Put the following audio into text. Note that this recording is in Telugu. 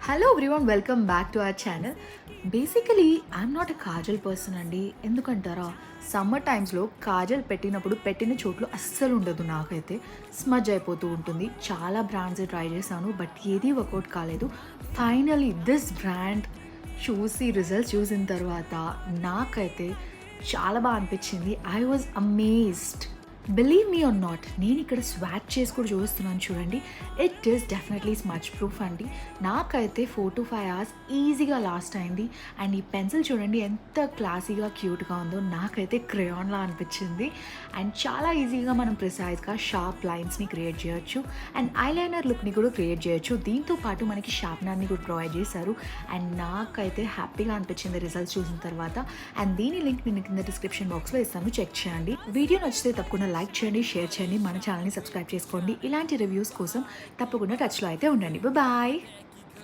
Hello everyone, welcome back to our channel. Basically I'm not a Kajal person అండి. ఎందుకంటారా, సమ్మర్ టైమ్స్లో కాజల్ పెట్టినప్పుడు పెట్టిన చోట్లు అస్సలు ఉండదు. నాకైతే స్మజ్ అయిపోతూ ఉంటుంది. చాలా బ్రాండ్స్ ట్రై చేశాను, బట్ ఏది వర్కౌట్ కాలేదు. ఫైనలీ దిస్ బ్రాండ్ చూసి రిజల్ట్స్ చూసిన తర్వాత నాకైతే చాలా బాగా అనిపించింది. I was amazed. Believe me or not, నేను ఇక్కడ స్వాచ్ చేసి కూడా చూస్తున్నాను చూడండి. It is definitely smudge proof అండి. నాకైతే 4 to 5 hours ఈజీగా లాస్ట్ అయింది. అండ్ ఈ పెన్సిల్ చూడండి ఎంత క్లాసీగా క్యూట్గా ఉందో. నాకైతే క్రేయాన్లా అనిపించింది. అండ్ చాలా ఈజీగా మనం ప్రిసైజ్గా షార్ప్ లైన్స్ని క్రియేట్ చేయొచ్చు. అండ్ ఐలైనర్ లుక్ని కూడా క్రియేట్ చేయొచ్చు. దీంతో పాటు మనకి షార్ప్నర్ని కూడా ప్రొవైడ్ చేశారు. అండ్ నాకైతే హ్యాపీగా అనిపించింది రిజల్ట్స్ చూసిన తర్వాత. అండ్ దీని లింక్ నేను కింద డిస్క్రిప్షన్ బాక్స్లో ఇస్తాను, చెక్ చేయండి. వీడియో నచ్చితే తప్పకుండా లైక్ చేయండి, షేర్ చేయండి, మన ఛానల్ని సబ్స్క్రైబ్ చేసుకోండి. ఇలాంటి రివ్యూస్ కోసం తప్పకుండా టచ్లో అయితే ఉండండి. బాయ్.